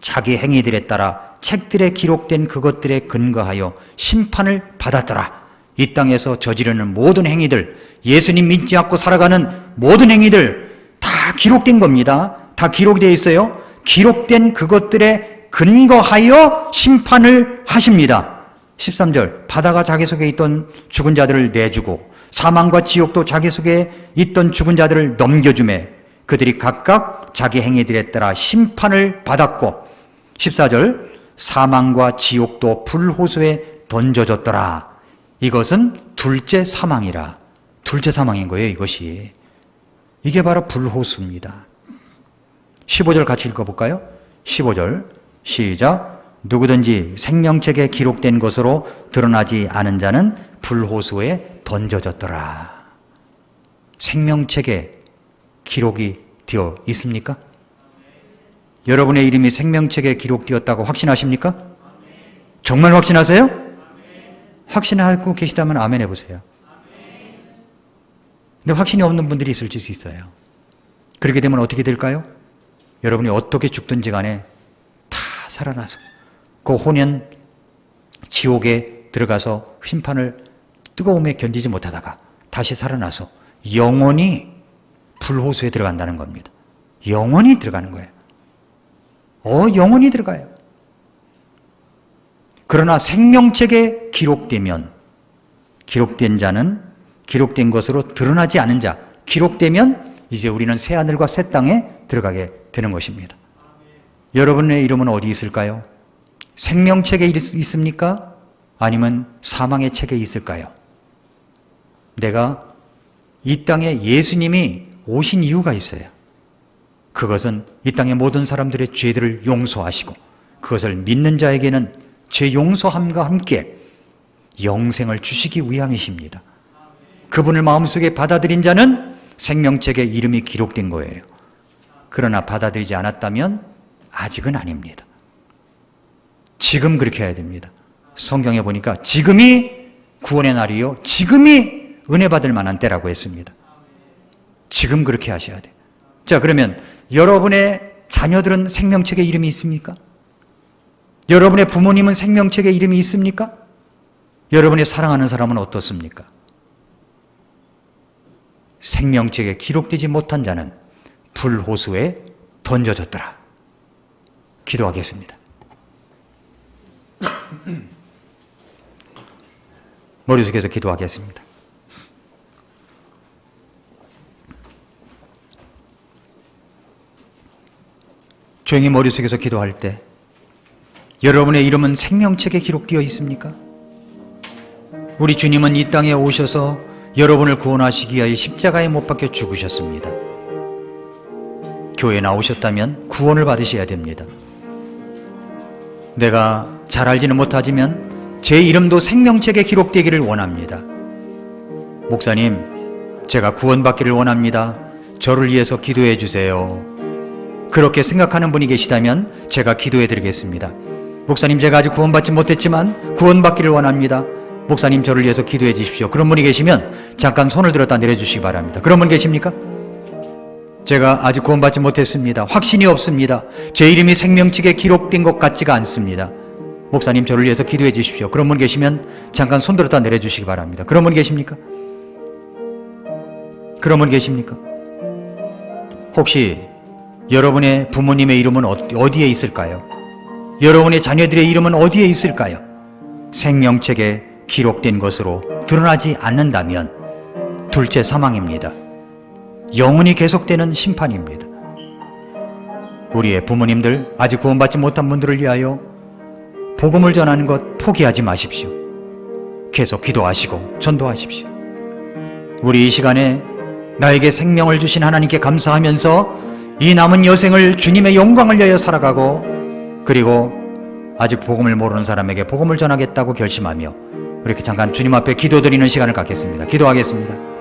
자기 행위들에 따라 책들에 기록된 그것들에 근거하여 심판을 받았더라. 이 땅에서 저지르는 모든 행위들, 예수님 믿지 않고 살아가는 모든 행위들 다 기록된 겁니다. 다 기록되어 있어요. 기록된 그것들에 근거하여 심판을 하십니다. 13절 바다가 자기 속에 있던 죽은 자들을 내주고 사망과 지옥도 자기 속에 있던 죽은 자들을 넘겨주매 그들이 각각 자기 행위들에 따라 심판을 받았고 14절 사망과 지옥도 불호수에 던져졌더라. 이것은 둘째 사망이라. 둘째 사망인 거예요, 이것이. 이게 바로 불호수입니다. 15절 같이 읽어볼까요? 15절 시작. 누구든지 생명책에 기록된 것으로 드러나지 않은 자는 불호수에 던져졌더라. 생명책에 기록이 되어 있습니까? 여러분의 이름이 생명책에 기록되었다고 확신하십니까? 정말 확신하세요? 확신하고 계시다면 아멘 해보세요. 근데 확신이 없는 분들이 있을 수 있어요. 그렇게 되면 어떻게 될까요? 여러분이 어떻게 죽든지 간에 다 살아나서 그 혼연 지옥에 들어가서 심판을 뜨거움에 견디지 못하다가 다시 살아나서 영원히 불호수에 들어간다는 겁니다. 영원히 들어가는 거예요. 영원히 들어가요. 그러나 생명책에 기록되면 기록된 자는 기록된 것으로 드러나지 않은 자, 기록되면 이제 우리는 새하늘과 새 땅에 들어가게 되는 것입니다. 여러분의 이름은 어디 있을까요? 생명책에 있습니까? 아니면 사망의 책에 있을까요? 내가 이 땅에 예수님이 오신 이유가 있어요. 그것은 이 땅의 모든 사람들의 죄들을 용서하시고 그것을 믿는 자에게는 죄 용서함과 함께 영생을 주시기 위함이십니다. 그분을 마음속에 받아들인 자는 생명책에 이름이 기록된 거예요. 그러나 받아들이지 않았다면 아직은 아닙니다. 지금 그렇게 해야 됩니다. 성경에 보니까 지금이 구원의 날이요 지금이 은혜 받을 만한 때라고 했습니다. 지금 그렇게 하셔야 돼요. 자, 그러면 여러분의 자녀들은 생명책에 이름이 있습니까? 여러분의 부모님은 생명책에 이름이 있습니까? 여러분이 사랑하는 사람은 어떻습니까? 생명책에 기록되지 못한 자는 불호수에 던져졌더라. 기도하겠습니다. 머리 숙여서 기도하겠습니다. 조용히 머리 숙여서 기도할 때 여러분의 이름은 생명책에 기록되어 있습니까? 우리 주님은 이 땅에 오셔서 여러분을 구원하시기 위하여 십자가에 못 박혀 죽으셨습니다. 교회에 나오셨다면 구원을 받으셔야 됩니다. 내가 잘 알지는 못하지만 제 이름도 생명책에 기록되기를 원합니다. 목사님, 제가 구원받기를 원합니다. 저를 위해서 기도해 주세요. 그렇게 생각하는 분이 계시다면 제가 기도해 드리겠습니다. 목사님, 제가 아직 구원받지 못했지만 구원받기를 원합니다. 목사님, 저를 위해서 기도해 주십시오. 그런 분이 계시면 잠깐 손을 들었다 내려주시기 바랍니다. 그런 분 계십니까? 제가 아직 구원받지 못했습니다. 확신이 없습니다. 제 이름이 생명책에 기록된 것 같지가 않습니다. 목사님, 저를 위해서 기도해 주십시오. 그런 분 계시면 잠깐 손 들었다 내려주시기 바랍니다. 그런 분 계십니까? 그런 분 계십니까? 혹시 여러분의 부모님의 이름은 어디에 있을까요? 여러분의 자녀들의 이름은 어디에 있을까요? 생명책에 기록된 것으로 드러나지 않는다면 둘째 사망입니다. 영원히 계속되는 심판입니다. 우리의 부모님들, 아직 구원받지 못한 분들을 위하여 복음을 전하는 것 포기하지 마십시오. 계속 기도하시고 전도하십시오. 우리 이 시간에 나에게 생명을 주신 하나님께 감사하면서 이 남은 여생을 주님의 영광을 위하여 살아가고, 그리고 아직 복음을 모르는 사람에게 복음을 전하겠다고 결심하며 이렇게 잠깐 주님 앞에 기도드리는 시간을 갖겠습니다. 기도하겠습니다.